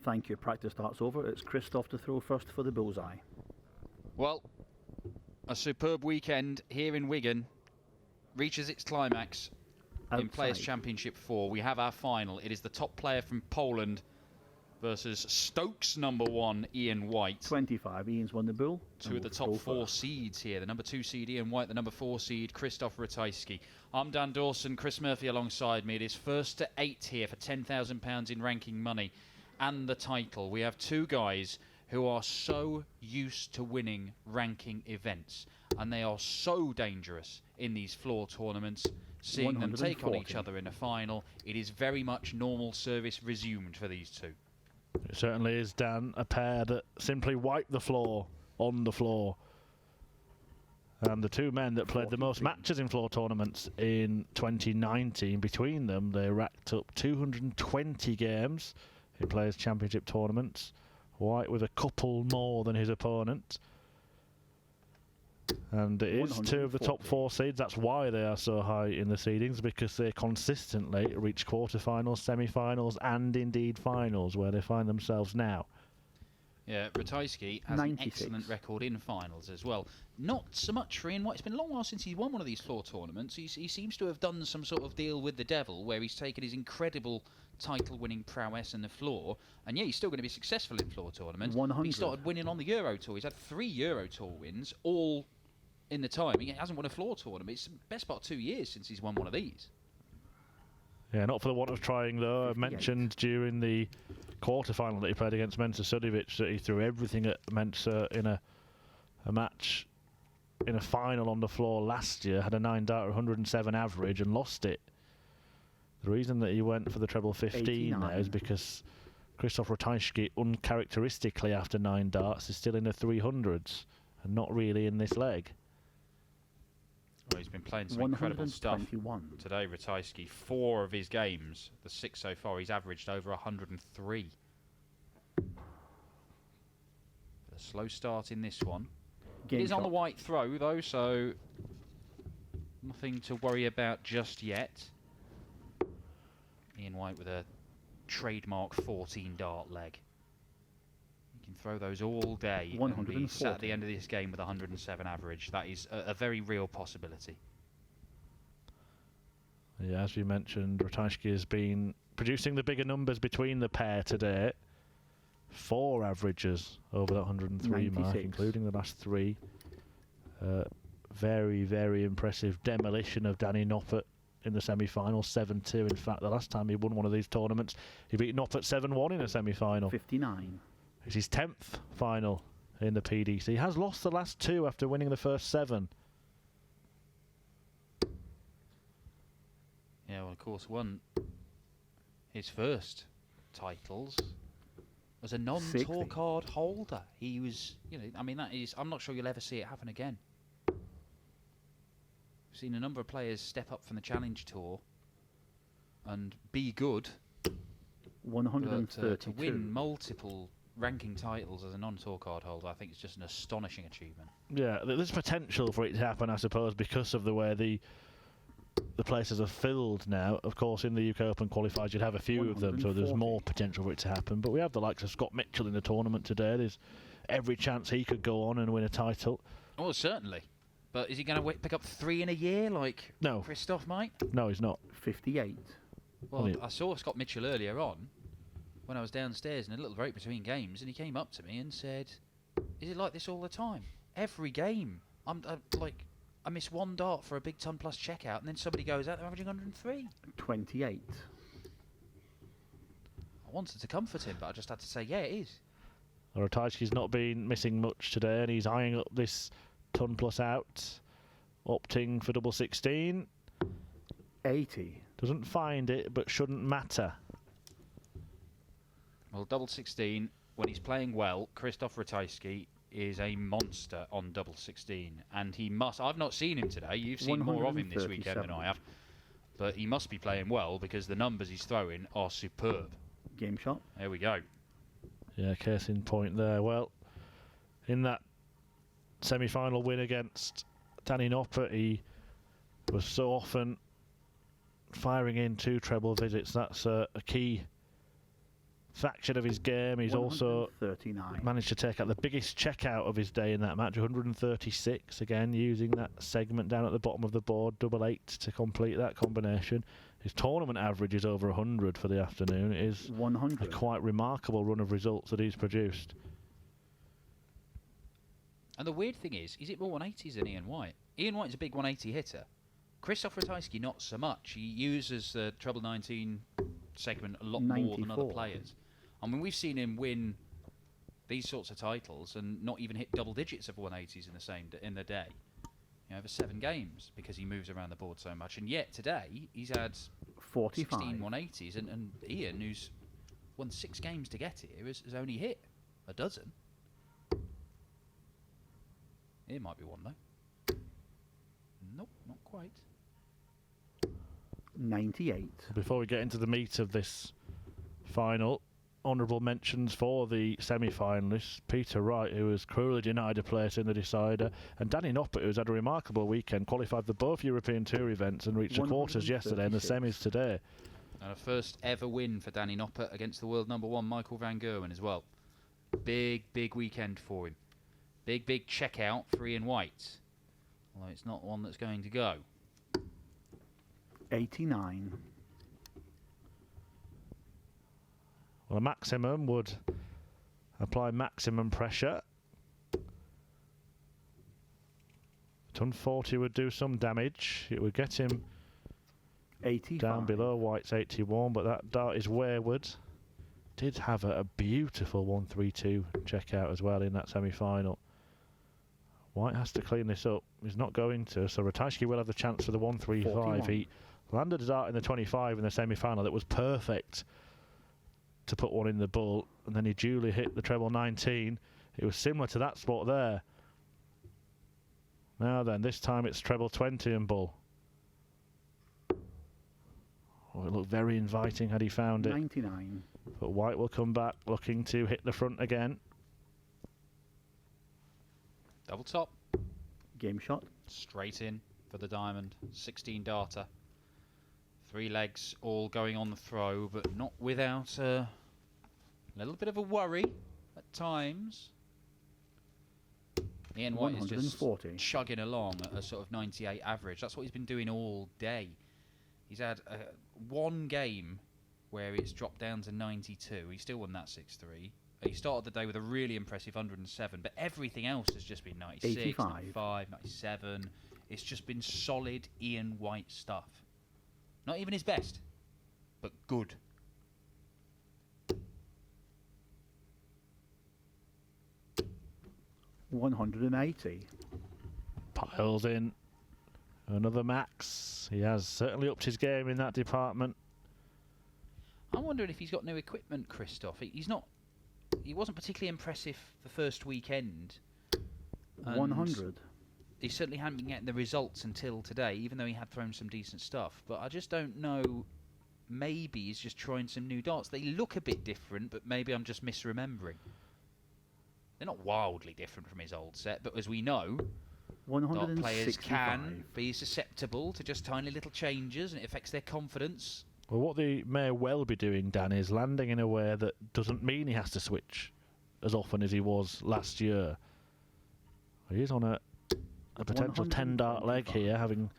Thank you. Practice starts over. It's Krzysztof to throw first for the bullseye. Well, a superb weekend here in Wigan reaches its climax in Players' Championship 4. We have our final. It is the top player from Poland versus Stoke's number 1, Ian White. 25. Ian's won the bull. Two of the top 4 seeds here. The number 2 seed, Ian White. The number 4 seed, Krzysztof Ratajski. I'm Dan Dawson. Chris Murphy alongside me. It is first to 8 here for £10,000 in ranking money and the title. We have two guys who are so used to winning ranking events, and they are so dangerous in these floor tournaments. Seeing them take on each other in a final, it is very much normal service resumed for these two. It certainly is, Dan. A pair that simply wipe the floor on the floor. And the two men that played the most matches in floor tournaments in 2019, between them, they racked up 220 games in Players' Championship tournaments. White with a couple more than his opponent. And it is two of the top 4 seeds. That's why they are so high in the seedings, because they consistently reach quarterfinals, semi-finals, and indeed finals, where they find themselves now. Yeah, Ratajski has 96. An excellent record in finals as well. Not so much for Ian White. It's been a long while since he's won one of these floor tournaments. He seems to have done some sort of deal with the devil, where he's taken his incredible title-winning prowess in the floor, and yeah, he's still going to be successful in floor tournaments. 100. He started winning on the Euro Tour. He's had 3 Euro Tour wins, all in the time. He hasn't won a floor tournament. It's the best part of 2 years since he's won one of these. Yeah, not for the want of trying, though. 58. I mentioned during the quarter-final that he played against Mensa Sudovic that he threw everything at Mensa in a match in a final on the floor last year, had a 9-dart 107 average and lost it. The reason that he went for the treble 15 now is because Krzysztof Ratajski, uncharacteristically after 9 darts, is still in the 300s and not really in this leg. Well, he's been playing some incredible stuff today, Ratajski. 4 of his games, the 6 so far, he's averaged over 103. A slow start in this one. It is on the white throw, though, so nothing to worry about just yet. Ian White with a trademark 14-dart leg. He can throw those all day and be sat at the end of this game with 107 average. That is a very real possibility. Yeah, as we mentioned, Ratajski has been producing the bigger numbers between the pair today. 4 averages over that 103 96. mark, including the last 3. Very, very impressive demolition of Danny Noppert in the semi-final, 7-2. In fact, the last time he won one of these tournaments, he beat Noppert 7-1 in a semi-final. 59. It's his 10th final in the PDC. He has lost the last 2 after winning the first 7. Yeah, well, of course, won his first titles as a non-tour card holder. He was, I mean, that is, I'm not sure you'll ever see it happen again. We've seen a number of players step up from the Challenge Tour and be good. 132. But to win multiple ranking titles as a non-tour card holder, I think it's just an astonishing achievement. Yeah, there's potential for it to happen, I suppose, because of the way the places are filled now. Of course, in the UK Open qualifiers, you'd have a few of them, so there's more potential for it to happen. But we have the likes of Scott Mitchell in the tournament today. There's every chance he could go on and win a title. Oh, certainly. But is he going to pick up 3 in a year like Krzysztof might? No, he's not. 58. Well, I saw Scott Mitchell earlier on when I was downstairs in a little break between games, and he came up to me and said, "Is it like this all the time? Every game, I miss 1 dart for a big ton plus checkout, and then somebody goes out, they're averaging 103. 28. I wanted to comfort him, but I just had to say, yeah, it is. Ratajski's not been missing much today, and he's eyeing up this ton plus out, opting for double 16. 80. Doesn't find it, but shouldn't matter. Well, double 16, when he's playing well, Krzysztof Ratajski is a monster on double 16, and he must. I've not seen him today. You've seen more of him this weekend than I have, but he must be playing well because the numbers he's throwing are superb. Game shot. There we go. Yeah, case in point there. Well, in that semi-final win against Danny Noppert, he was so often firing in 2 treble visits. That's a key faction of his game. He's also 139. managed to take out the biggest checkout of his day in that match, 136, again using that segment down at the bottom of the board, double 8 to complete that combination. His tournament average is over 100 for the afternoon. It is 100. a quite remarkable run of results that he's produced. And the weird thing is it more 180s than Ian White? Ian White's a big 180 hitter. Krzysztof Ratajski, not so much. He uses the treble 19 segment a lot more than other 94. players. I mean, we've seen him win these sorts of titles and not even hit double digits of 180s in the day. Over 7 games, because he moves around the board so much. And yet today he's had 45. 16 180s, and Ian, who's won 6 games to get here, has only hit a dozen. It might be one though. Nope, not quite. 98. Before we get into the meat of this final, honourable mentions for the semi-finalists: Peter Wright, who was cruelly denied a place in the decider, and Danny Noppert, who's had a remarkable weekend, qualified for both European Tour events and reached the quarters yesterday and the semis today. And a first ever win for Danny Noppert against the world number 1 Michael van Gerwen as well. Big weekend for him. Big checkout for Ian White, although it's not one that's going to go. 89. Well, a maximum would apply maximum pressure. Ton 40 would do some damage. It would get him 85. down below White's 81, but that dart is wayward. Did have a beautiful 132 checkout as well in that semi-final. White has to clean this up. He's not going to, so Ratajski will have the chance for the 135. 41. He landed a dart in the 25 in the semi-final that was perfect to put one in the bull, and then he duly hit the treble 19. It was similar to that spot there. Now then, this time it's treble 20 and bull. Oh, it looked very inviting had he found it. 99. But White will come back looking to hit the front again. Double top. Game shot. Straight in for the diamond. 16 darter. 3 legs all going on the throw, but not without a little bit of a worry at times. Ian White is just 140. chugging along at a sort of 98 average. That's what he's been doing all day. He's had one game where it's dropped down to 92. He still won that 6-3. He started the day with a really impressive 107, but everything else has just been 96, 85. 95, 97. It's just been solid Ian White stuff. Not even his best, but good. $180. Piles in another max. He has certainly upped his game in that department. I'm wondering if he's got new equipment, Krzysztof. He wasn't particularly impressive the first weekend. 100. He certainly hadn't been getting the results until today, even though he had thrown some decent stuff. But I just don't know. Maybe he's just trying some new darts. They look a bit different, but maybe I'm just misremembering. They're not wildly different from his old set, but as we know, dart players 165. can be susceptible to just tiny little changes, and it affects their confidence. Well, what they may well be doing, Dan, is landing in a way that doesn't mean he has to switch as often as he was last year. He's on a potential 10-dart leg here, having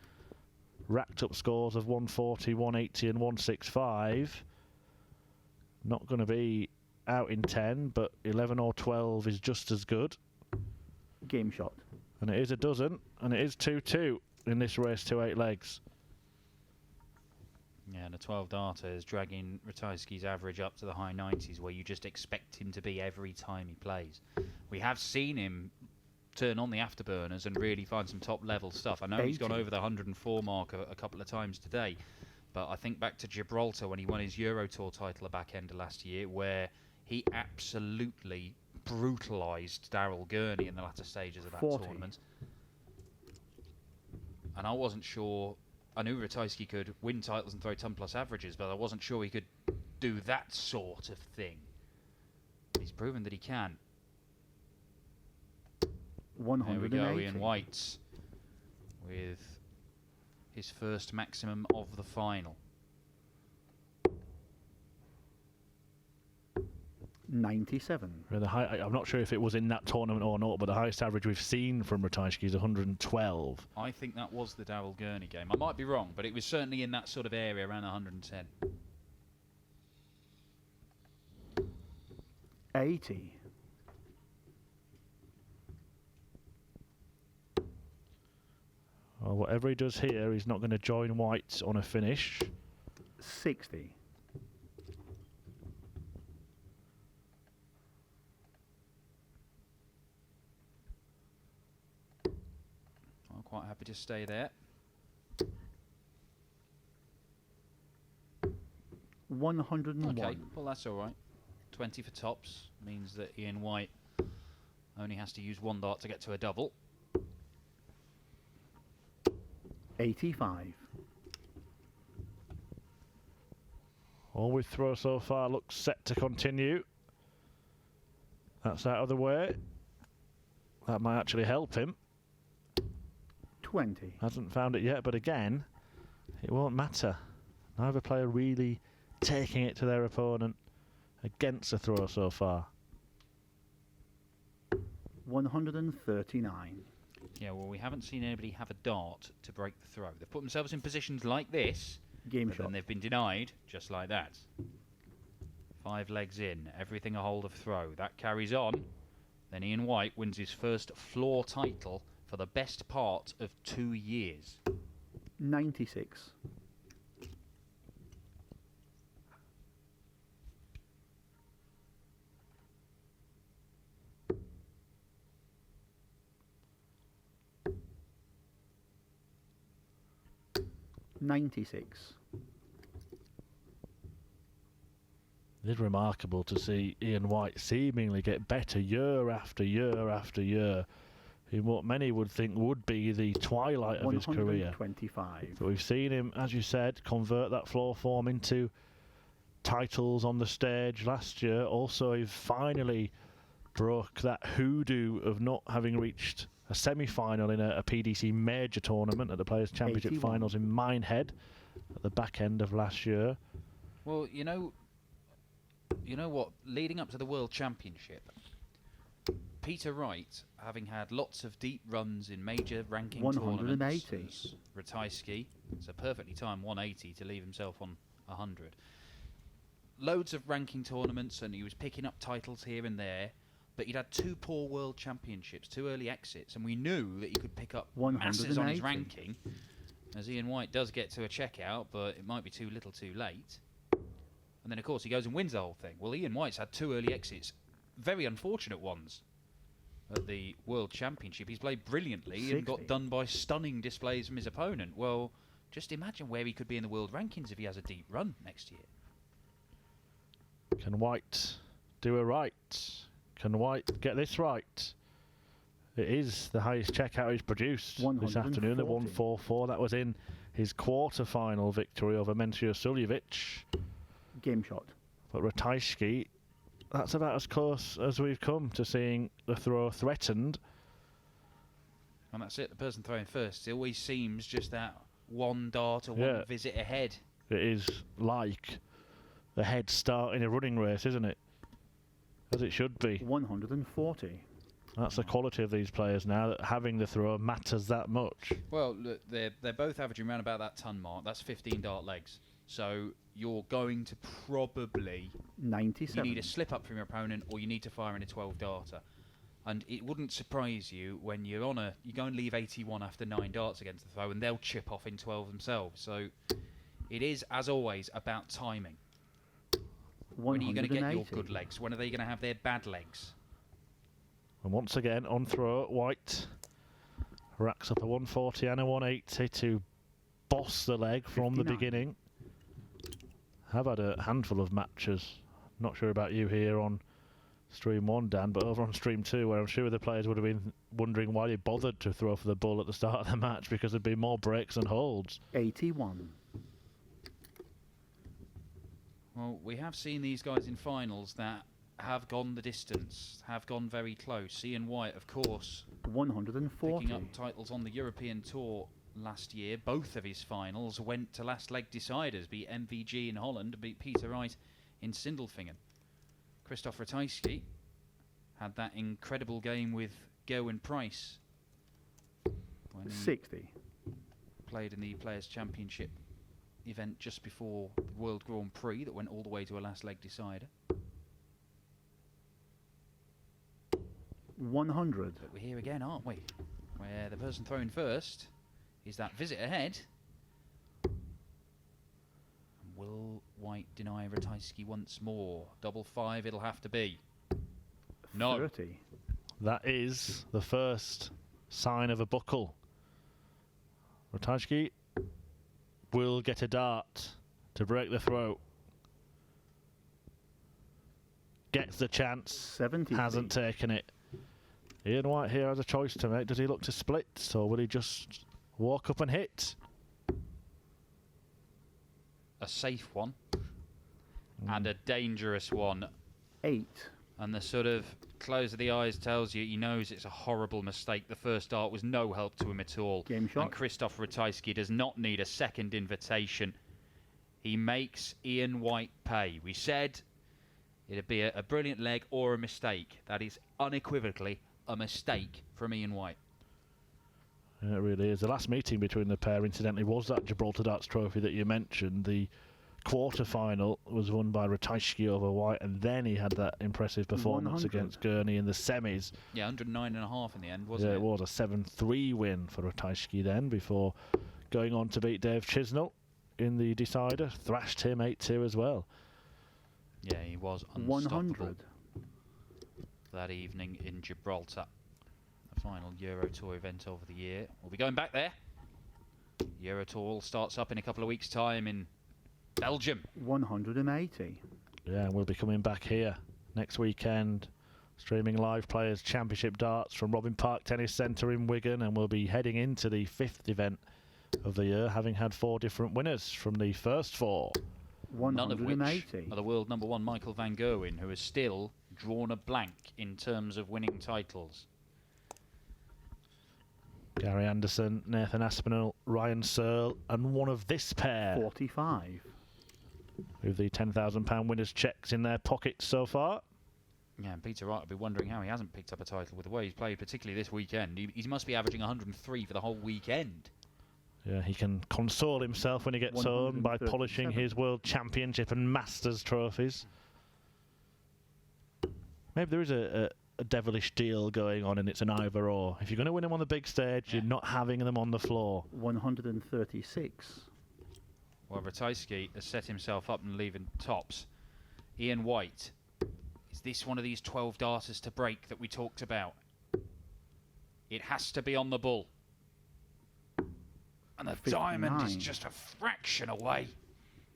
racked up scores of 140, 180 and 165. Not going to be out in 10, but 11 or 12 is just as good. Game shot. And it is a dozen, and it is 2-2 in this race to 8 legs. Yeah, and a 12 darter is dragging Ratajski's average up to the high 90s, where you just expect him to be every time he plays. We have seen him turn on the afterburners and really find some top-level stuff. I know 80. He's gone over the 104 mark a couple of times today, but I think back to Gibraltar when he won his Euro Tour title at back end of last year, where he absolutely brutalised Daryl Gurney in the latter stages of that 40. tournament. And I wasn't sure. I knew Ratajski could win titles and throw 10-plus averages, but I wasn't sure he could do that sort of thing. He's proven that he can. 180. There we go, Ian White with his first maximum of the final. 97. I'm not sure if it was in that tournament or not, but the highest average we've seen from Ratajski is 112. I think that was the Darrell Gurney game. I might be wrong, but it was certainly in that sort of area, around 110. 80. Well, whatever he does here, he's not going to join white on a finish. 60. I'm quite happy to stay there. 101. Okay, well that's all right. 20 for tops means that Ian White only has to use one dart to get to a double. 85. All we throw so far looks set to continue. That's out of the way. That might actually help him. 20. Hasn't found it yet, but again, it won't matter. Neither player really taking it to their opponent against the throw so far. 139. Yeah, well, we haven't seen anybody have a dart to break the throw. They've put themselves in positions like this, Game but shot. then they've been denied just like that. 5 legs in, everything a hold of throw. That carries on. Then Ian White wins his first floor title for the best part of 2 years. 96. 96. It is remarkable to see Ian White seemingly get better year after year after year in what many would think would be the twilight of his career. 125. But we've seen him, as you said, convert that floor form into titles on the stage last year. Also, he finally broke that hoodoo of not having reached a semi-final in a PDC major tournament at the Players' Championship 81. finals in Minehead at the back end of last year. Well, you know what? Leading up to the World Championship, Peter Wright, having had lots of deep runs in major ranking 180. tournaments, Ratajski, it's a perfectly timed 180 to leave himself on 100. Loads of ranking tournaments, and he was picking up titles here and there, but he'd had 2 poor World Championships, 2 early exits, and we knew that he could pick up masses on his 180. ranking, as Ian White does get to a checkout, but it might be too little too late. And then, of course, he goes and wins the whole thing. Well, Ian White's had 2 early exits, very unfortunate ones, at the World Championship. He's played brilliantly 60. and got done by stunning displays from his opponent. Well, just imagine where he could be in the world rankings if he has a deep run next year. Can White do a right? Can White get this right? It is the highest checkout he's produced this afternoon, the 144. That was in his quarter-final victory over Mensur Suljevic. Game shot. But Ratajski, that's about as close as we've come to seeing the throw threatened. And that's it, the person throwing first. It always seems just that one dart or one visit ahead. It is like the head start in a running race, isn't it? As it should be. 140. That's the quality of these players now, that having the throw matters that much. Well, look, they're both averaging around about that ton mark. That's 15 dart legs. So you're going to probably... 97. You need a slip up from your opponent, or you need to fire in a 12 darter. And it wouldn't surprise you when you're on you go and leave 81 after 9 darts against the throw, and they'll chip off in 12 themselves. So it is, as always, about timing. When are you going to get your good legs? When are they going to have their bad legs? And once again, on throw, White racks up a 140 and a 180 to boss the leg from 59. the beginning. Have had a handful of matches. Not sure about you here on Stream 1, Dan, but over on Stream 2, where I'm sure the players would have been wondering why they bothered to throw for the bull at the start of the match, because there'd be more breaks and holds. 81. Well, we have seen these guys in finals that have gone the distance, have gone very close. Ian White, of course, 140. picking up titles on the European Tour last year. Both of his finals went to last leg deciders, beat MVG in Holland, beat Peter Wright in Sindelfingen. Krzysztof Ratajski had that incredible game with Gerwin Price when he 60. played in the Players' Championship event just before the World Grand Prix that went all the way to a last leg decider. 100. But we're here again, aren't we? Where the person throwing first is that visit ahead. Will White deny Ratajski once more? Double 5 it'll have to be. No. 30. That is the first sign of a buckle. Ratajski will get a dart to break the throw. Gets the chance. 70. Hasn't taken it. Ian White here has a choice to make. Does he look to split, or will he just walk up and hit? A safe one and a dangerous one. 8. And the sort of close of the eyes tells you he knows it's a horrible mistake. The first dart was no help to him at all. Game shot. And Krzysztof Ratajski does not need a second invitation. He makes Ian White pay. We said it'd be a brilliant leg or a mistake. That is unequivocally a mistake from Ian White. Yeah, it really is. The last meeting between the pair, incidentally, was that Gibraltar Darts Trophy that you mentioned. The quarter-final was won by Ratajski over White, and then he had that impressive performance 100. against Gurney in the semis. Yeah, 109.5 in the end, wasn't Yeah, it? it was a 7-3 win for Ratajski then, before going on to beat Dave Chisnell in the decider. Thrashed him 8-2 as well. Yeah, he was unstoppable 100. that evening in Gibraltar. The final Euro Tour event of the year. We'll be going back there. Euro Tour starts up in a couple of weeks' time in Belgium. 180. Yeah, and we'll be coming back here next weekend, streaming live Players' Championship darts from Robin Park Tennis Centre in Wigan, and we'll be heading into the 5th event of the year, having had 4 different winners from the first 4. None of which 180. are the world number 1 Michael van Gerwen, who has still drawn a blank in terms of winning titles. Gary Anderson, Nathan Aspinall, Ryan Searle, and one of this pair 45. with the £10,000 winners' cheques in their pockets so far. Yeah, and Peter Wright will be wondering how he hasn't picked up a title with the way he's played, particularly this weekend. He must be averaging 103 for the whole weekend. Yeah, he can console himself when he gets home by polishing 137. his World Championship and Masters trophies. Maybe there is a devilish deal going on, and it's an either or. If you're going to win them on the big stage, you're not having them on the floor. 136. Well, Ratajski has set himself up and leaving tops. Ian White, is this one of these 12 darters to break that we talked about? It has to be on the bull. And the 59. diamond is just a fraction away.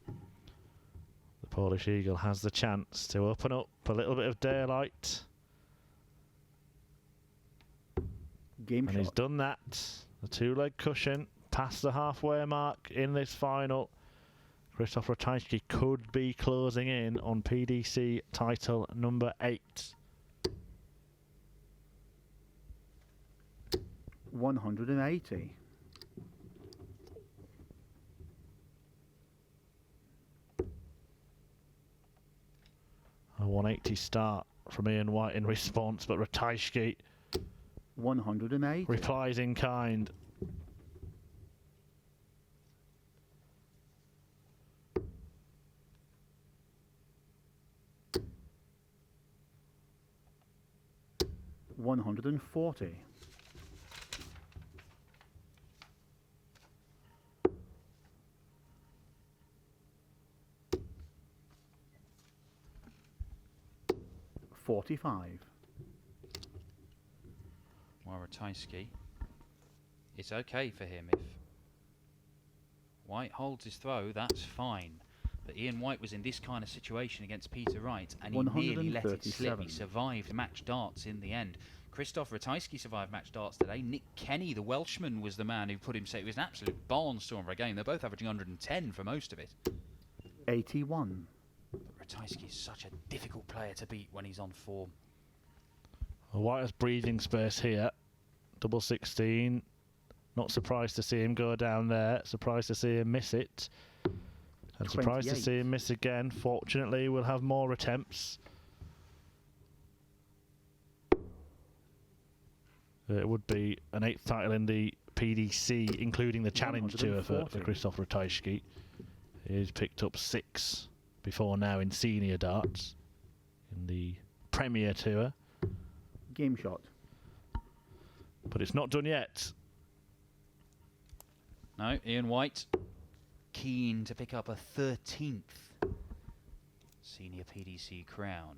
The Polish Eagle has the chance to open up a little bit of daylight. Game And he's shot. done that. The 2-leg cushion past the halfway mark in this final. Krzysztof Ratajski could be closing in on PDC title number 8. 180. A 180 start from Ian White in response, but Ratajski 180. replies in kind. $140. $45. Well, Ratajski, it's okay for him. If White holds his throw, that's fine. But Ian White was in this kind of situation against Peter Wright, and he nearly let it slip. He 137. survived match darts in the end. Krzysztof Ratajski survived match darts today. Nick Kenny, the Welshman, was the man who put him safe. It was an absolute barnstormer a game. They're both averaging 110 for most of it. 81. But Ratajski is such a difficult player to beat when he's on form. Well, White has breathing space here. Double 16. Not surprised to see him go down there. Surprised to see him miss it. And surprised to 28. see him miss again. Fortunately, we'll have more attempts. It would be an 8th title in the PDC, including the Challenge Tour for Krzysztof Ratajski. He's picked up 6 before now in senior darts in the Premier Tour. Game shot. But it's not done yet. No, Ian White keen to pick up a 13th senior PDC crown.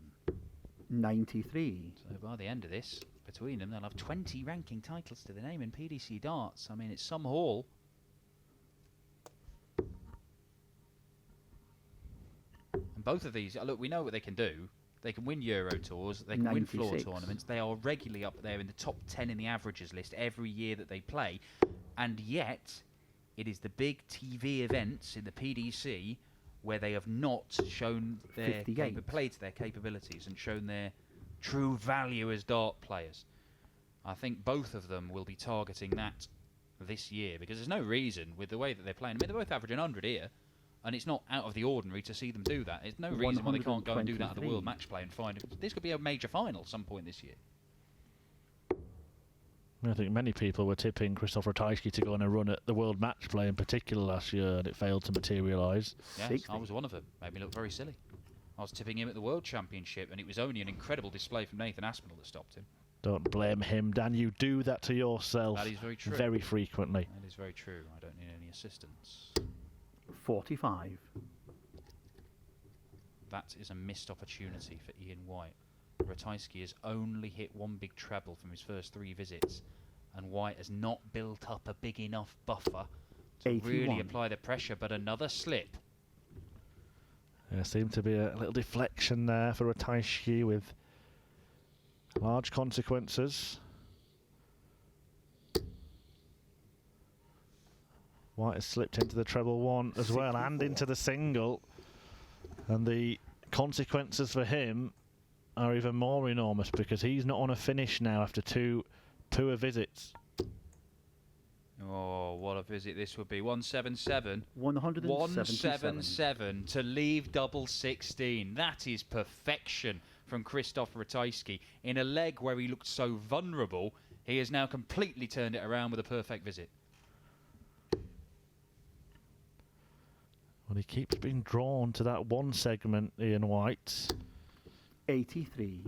93. So by the end of this, between them, they'll have 20 ranking titles to their name in PDC darts. I mean, it's some haul. And both of these, look, we know what they can do. They can win Euro Tours, they can win floor tournaments. They are regularly up there in the top 10 in the averages list every year that they play. And yet, it is the big TV events in the PDC where they have not shown their played to their capabilities and shown their true value as dart players. I think both of them will be targeting that this year because there's no reason with the way that they're playing. I mean, they're both averaging 100 here, and it's not out of the ordinary to see them do that. There's no reason why they can't go and do that at the World Match Play and find it. This could be a major final some point this year. I think many people were tipping Krzysztof Ratajski to go on a run at the World Match Play in particular last year, and it failed to materialise. Yes, 60. I was one of them. Made me look very silly. I was tipping him at the World Championship, and it was only an incredible display from Nathan Aspinall that stopped him. Don't blame him, Dan. You do that to yourself. That is very true. Very frequently. That is very true. I don't need any assistance. 45. That is a missed opportunity for Ian White. Ratajski has only hit 1 big treble from his first 3 visits, and White has not built up a big enough buffer to 81. really apply the pressure, but another slip. There seemed to be a little deflection there for Ratajski with large consequences. White has slipped into the treble 1 as well and into the single, and the consequences for him are even more enormous because he's not on a finish now after 2 poor visits. Oh, what a visit this would be. 177. 177 to leave double 16. That is perfection from Krzysztof Ratajski. In a leg where he looked so vulnerable, he has now completely turned it around with a perfect visit. Well, he keeps being drawn to that one segment, Ian White. 83.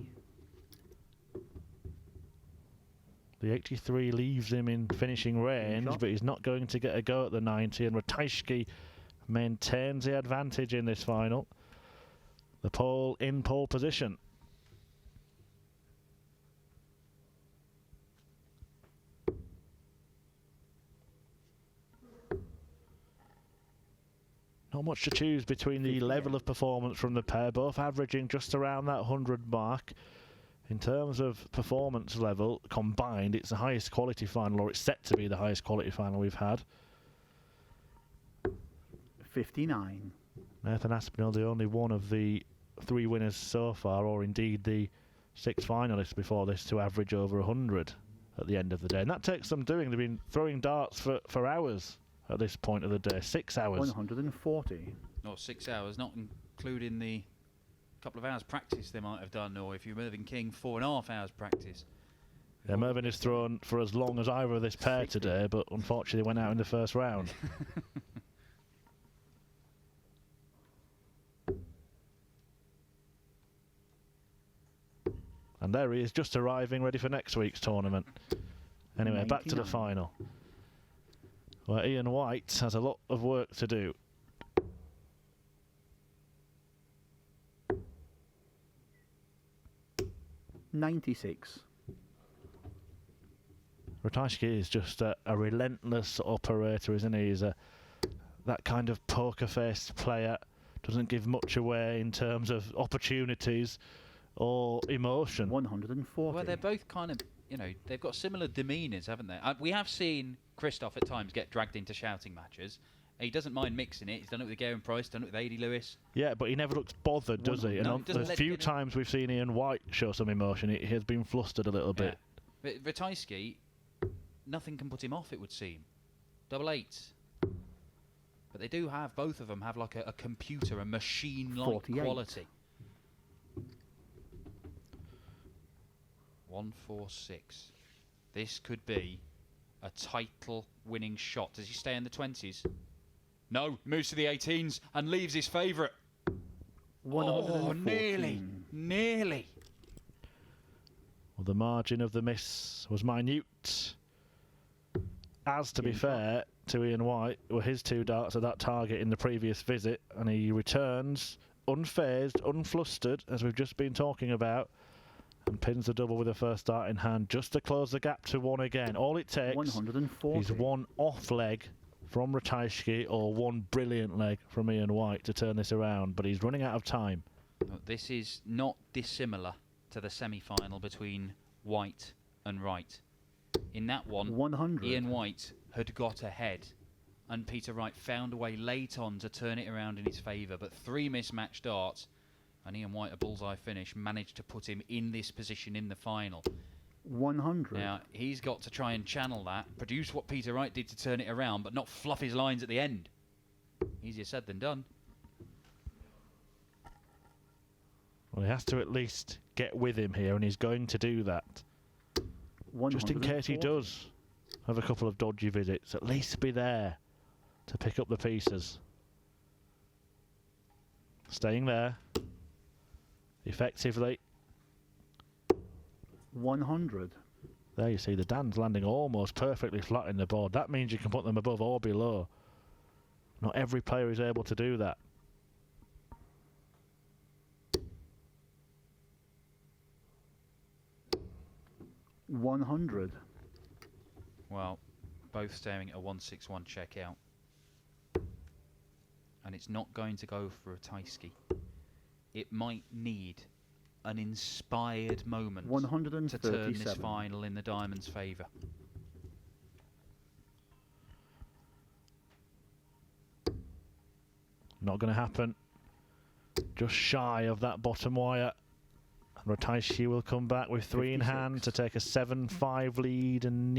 The 83 leaves him in finishing range, but he's not going to get a go at the 90, and Ratajski maintains the advantage in this final. The pole in pole position. Not much to choose between the level of performance from the pair, both averaging just around that 100 mark. In terms of performance level combined, it's the highest quality final, or it's set to be the highest quality final we've had. 59. Nathan Aspinall, the only one of the 3 winners so far, or indeed the 6 finalists before this, to average over 100 at the end of the day. And that takes some doing. They've been throwing darts for hours at this point of the day. 6 hours. 140. No, 6 hours, not including the couple of hours practice they might have done, or if you're Mervyn King, 4.5 hours practice. Yeah, Mervyn has thrown for as long as either of this pair 60. Today, but unfortunately went out in the first round. And there he is, just arriving, ready for next week's tournament. Anyway, 99. Back to the final, where Ian White has a lot of work to do. .96. Ratajski is just a relentless operator, isn't he? He's that kind of poker-faced player, doesn't give much away in terms of opportunities or emotion. 140. Well, they're both kind of, you know, they've got similar demeanours, haven't they? We have seen Krzysztof at times get dragged into shouting matches. He doesn't mind mixing it. He's done it with Garen Price, done it with A.D. Lewis. Yeah, but he never looks bothered, does he? And the few times we've seen Ian White show some emotion, he has been flustered a little bit. But Ratajski, nothing can put him off, it would seem. 88. But they do have, both of them have like a computer, a machine-like quality. 146. This could be a title-winning shot. Does he stay in the 20s? No, moves to the 18s and leaves his favourite. Oh, nearly. Well, the margin of the miss was minute. As, to be fair to Ian White, were his 2 darts at that target in the previous visit, and he returns unfazed, unflustered, as we've just been talking about, and pins the double with the first dart in hand, just to close the gap to 1 again. All it takes 140. is 1 off leg from Ratajski or 1 brilliant leg from Ian White to turn this around, but he's running out of time. This is not dissimilar to the semi-final between White and Wright. In that one, 100. Ian White had got ahead, and Peter Wright found a way late on to turn it around in his favour, but 3 mismatched darts, and Ian White, a bullseye finish, managed to put him in this position in the final. 100. Now, he's got to try and channel that, produce what Peter Wright did to turn it around, but not fluff his lines at the end. Easier said than done. Well, he has to at least get with him here, and he's going to do that. Just in case he does have a couple of dodgy visits, at least be there to pick up the pieces. Staying there effectively. 100. There you see the Dan's landing almost perfectly flat in the board. That means you can put them above or below. Not every player is able to do that. $100. Well, both staring at a 161 checkout. And it's not going to go for Ratajski. It might need an inspired moment to turn this final in the Diamonds' favour. Not going to happen. Just shy of that bottom wire. Ratajski will come back with 3 in hand to take a 7-5 lead and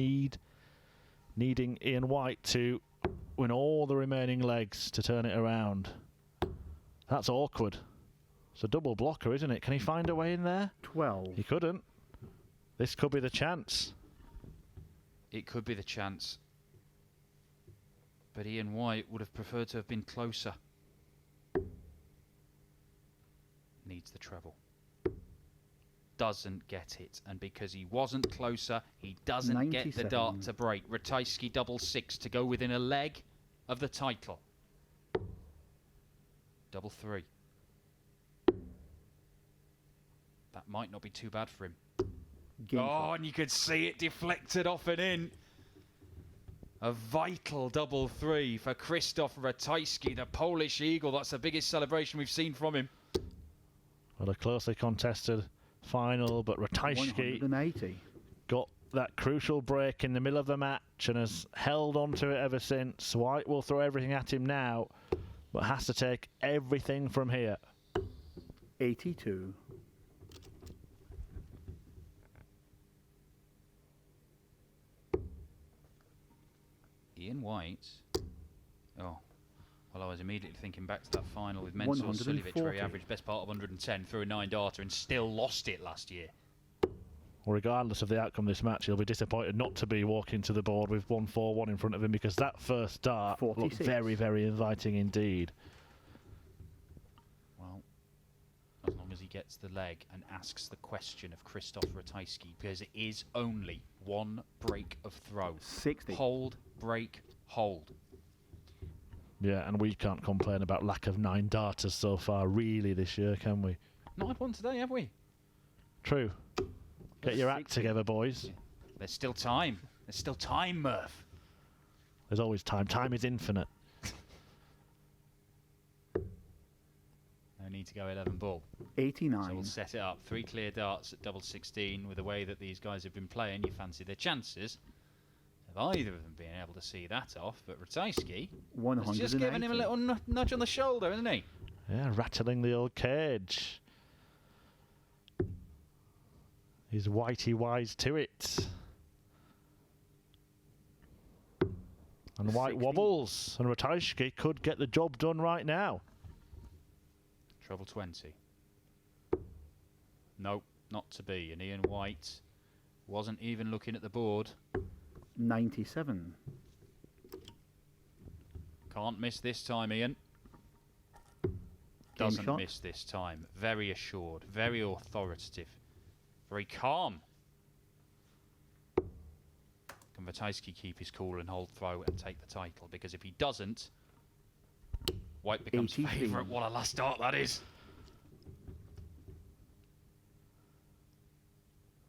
needing Ian White to win all the remaining legs to turn it around. That's awkward. It's a double blocker, isn't it? Can he find a way in there? 12. He couldn't. This could be the chance. It could be the chance. But Ian White would have preferred to have been closer. Needs the treble. Doesn't get it, and because he wasn't closer, he doesn't get the dart to break. Ratajski double 6 to go within a leg of the title. Double 3. That might not be too bad for him. Oh, and you could see it deflected off and in. A vital double 3 for Krzysztof Ratajski, the Polish Eagle. That's the biggest celebration we've seen from him. Well, a closely contested final, but Ratajski got that crucial break in the middle of the match and has held on to it ever since. White will throw everything at him now, but has to take everything from here. 82. Ian White. Oh. Well, I was immediately thinking back to that final with Mensur Suljovic, where he averaged best part of 110 through a 9-darter and still lost it last year. Well, regardless of the outcome of this match, he'll be disappointed not to be walking to the board with 1-4-1 in front of him, because that first dart looked very, very inviting indeed. Well, as long as he gets the leg and asks the question of Krzysztof Ratajski, because it is only 1 break of throw. 60. Hold, break, hold. Yeah, and we can't complain about lack of 9-darters so far, really, this year, can we? Not had one today, have we? True. Get your act together, boys. Yeah. There's still time. There's still time, Murph. There's always time. Time is infinite. No need to go 11 ball. 89. So we'll set it up. 3 clear darts at double 16. With the way that these guys have been playing, you fancy their chances of either of them being able to see that off. But Ratajski has just given him a little nudge on the shoulder, isn't he? Yeah, rattling the old cage. He's Whitey wise to it. And White 16. wobbles, and Ratajski could get the job done right now. Treble 20. Nope, not to be. And Ian White Wasn't even looking at the board. 97. Can't miss this time, Ian. Game Doesn't shot. miss this time. Very assured, very authoritative, very calm. Can Ratajski keep his cool and hold throw and take the title? Because if he doesn't, White becomes 83. favourite. What a last start that is.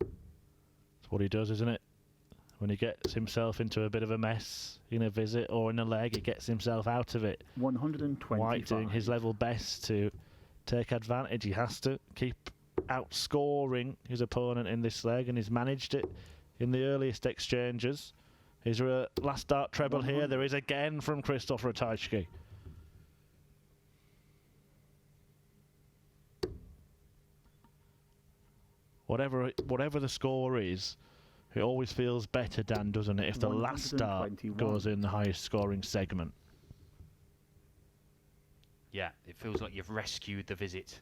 That's what he does, isn't it? When he gets himself into a bit of a mess in a visit or in a leg, he gets himself out of it. 125. White doing his level best to take advantage. He has to keep outscoring his opponent in this leg, and he's managed it in the earliest exchanges. Is there a last start treble here? There is again from Krzysztof Ratajski. Whatever the score is, it always feels better, Dan, doesn't it, if the last start 121. goes in the highest scoring segment. Yeah, it feels like you've rescued the visit.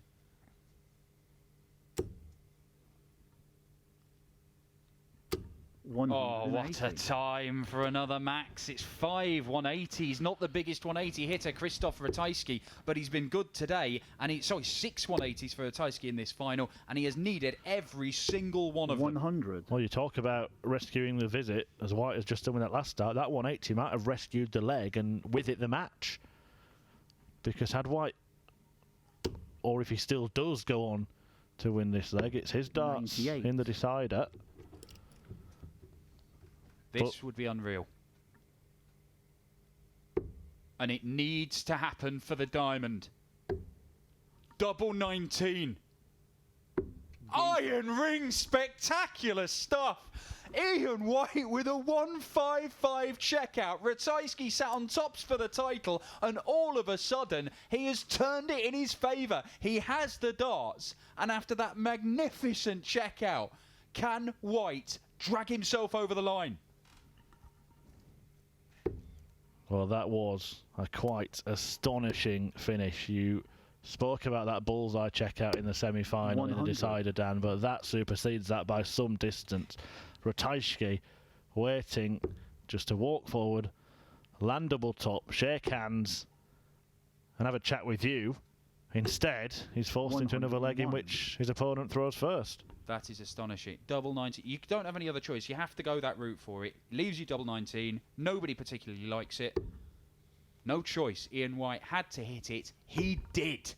Oh, what a time for another max. It's 5 180s. Not the biggest 180 hitter, Krzysztof Ratajski, but he's been good today. And 6 180s for Ratajski in this final, and he has needed every single one of them. 100. Well, you talk about rescuing the visit, as White has just done with that last start. That 180 might have rescued the leg and with it the match. Because had White, or if he still does go on to win this leg, it's his darts 98. in the decider. This would be unreal. And it needs to happen for the diamond. Double 19. Iron ring, spectacular stuff. Ian White with a 155 checkout. Ratajski sat on tops for the title, and all of a sudden he has turned it in his favour. He has the darts, and after that magnificent checkout, can White drag himself over the line? Well, that was a quite astonishing finish. You spoke about that bullseye checkout in the semi-final in the 100. decider, Dan, but that supersedes that by some distance. Ratajski waiting just to walk forward, land double top, shake hands, and have a chat with you. Instead, he's forced into another leg in 101. which his opponent throws first. That is astonishing. Double 19. You don't have any other choice. You have to go that route for it. Leaves you double 19. Nobody particularly likes it. No choice. Ian White had to hit it. He did.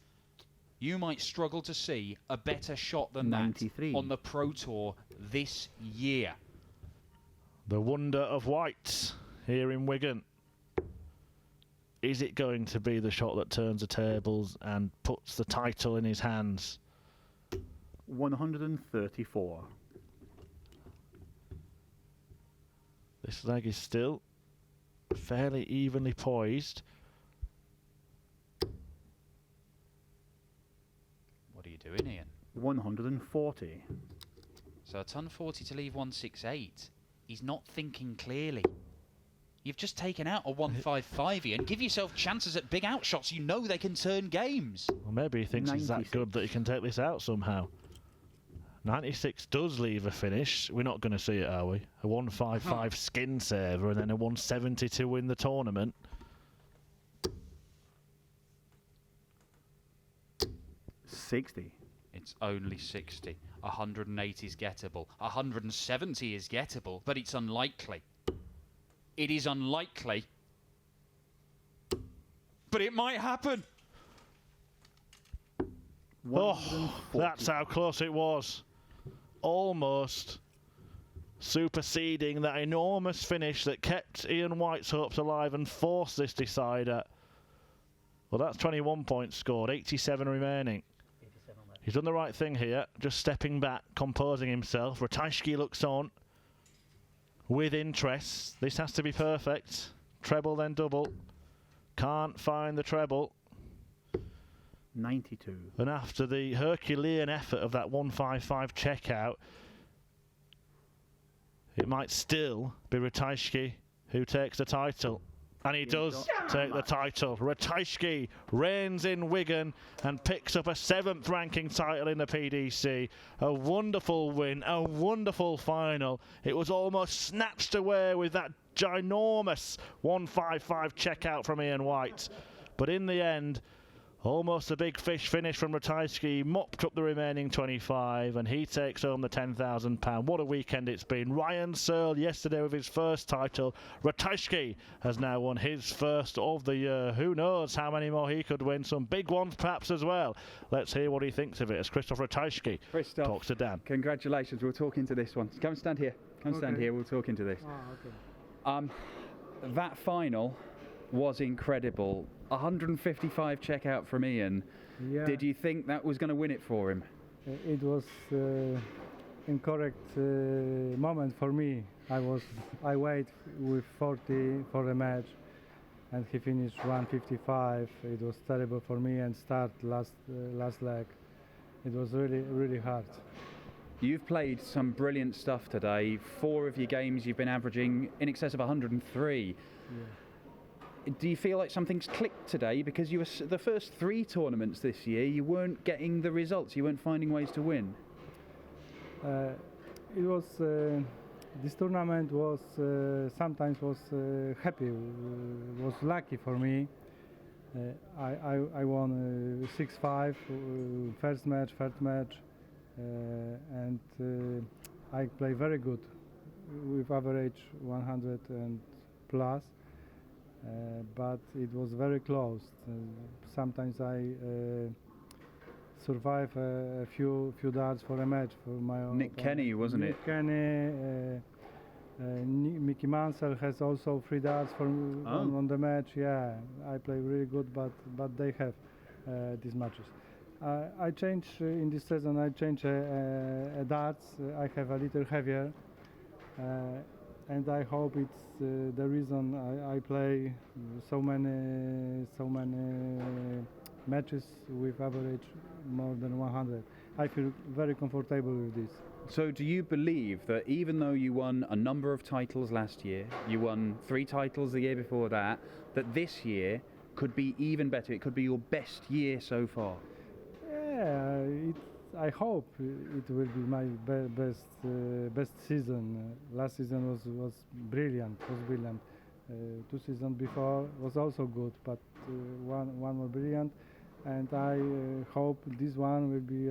You might struggle to see a better shot than 93. that on the Pro Tour this year. The wonder of White here in Wigan. Is it going to be the shot that turns the tables and puts the title in his hands? 134. This leg is still fairly evenly poised. What are you doing, Ian? 140. So a ton 40 to leave 168. He's not thinking clearly. You've just taken out a 155, Ian. Give yourself chances at big outshots. You know they can turn games. Well, maybe he thinks he's that 96. good that he can take this out somehow. 96 does leave a finish. We're not going to see it, are we? A 155 skin saver and then a 170 to win the tournament. $60. It's only 60. 180 is gettable. 170 is gettable, but it's unlikely. It is unlikely. But it might happen. Oh, that's how close it was. Almost superseding that enormous finish that kept Ian White's hopes alive and forced this decider. Well, that's 21 points scored, 87 remaining. He's done the right thing here, just stepping back, composing himself. Ratajski looks on with interest. This has to be perfect. Treble, then double. Can't find the treble. 92. And after the Herculean effort of that 155 checkout, it might still be Ratajski who takes the title. And he does take the title. Ratajski reigns in Wigan and picks up a 7th ranking title in the PDC. A wonderful win, a wonderful final. It was almost snatched away with that ginormous 155 checkout from Ian White. But in the end, almost a big fish finish from Ratajski, mopped up the remaining 25, and he takes home the £10,000. What a weekend it's been. Ryan Searle yesterday with his first title. Ratajski has now won his first of the year. Who knows how many more he could win? Some big ones perhaps as well. Let's hear what he thinks of it as Krzysztof Ratajski talks to Dan. Congratulations, we'll talk into this one. Come stand here. Stand here, we'll talk into this. That final was incredible. 155 checkout from Ian. Yeah. Did you think that was going to win it for him? It was incorrect moment for me. I wait with 40 for the match, and he finished 155. It was terrible for me, and start last leg. It was really hard. You've played some brilliant stuff today. 4 of your games you've been averaging in excess of 103. Yeah. Do you feel like something's clicked today? Because you were the first 3 tournaments this year, you weren't getting the results, you weren't finding ways to win. It was this tournament was sometimes was happy, was lucky for me. I won 6-5 first match, third match, and I play very good with average 100 and plus. But it was very close. Sometimes I survive a few darts for a match for my own. Nick Kenny, wasn't it? Nick Kenny, Mickey Mansell has also 3 darts on the match. Yeah, I play really good, but they have these matches. I change in this season. I change a darts. I have a little heavier. And I hope it's the reason I play so many matches with average more than 100. I feel very comfortable with this. So do you believe that even though you won a number of titles last year, you won 3 titles the year before that, that this year could be even better? It could be your best year so far? Yeah, I hope it will be my best season. Last season was brilliant. 2 seasons before was also good, but one more brilliant. And I hope this one will be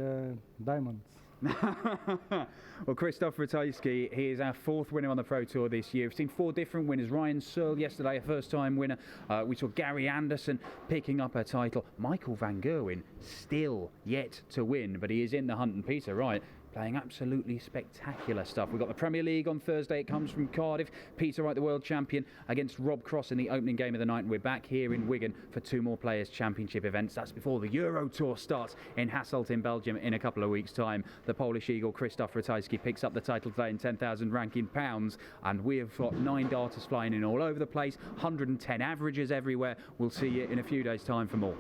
diamonds. Well, Krzysztof Ratajski, he is our 4th winner on the Pro Tour this year. We've seen 4 different winners. Ryan Searle yesterday, a first-time winner. We saw Gary Anderson picking up a title. Michael van Gerwen still yet to win, but he is in the hunt. And Peter Wright playing absolutely spectacular stuff. We've got the Premier League on Thursday. It comes from Cardiff. Peter Wright, the world champion, against Rob Cross in the opening game of the night. And we're back here in Wigan for 2 more Players' Championship events. That's before the Euro Tour starts in Hasselt in Belgium in a couple of weeks' time. The Polish Eagle, Krzysztof Ratajski, picks up the title today in 10,000 ranking pounds. And we have got 9 darters flying in all over the place, 110 averages everywhere. We'll see you in a few days' time for more.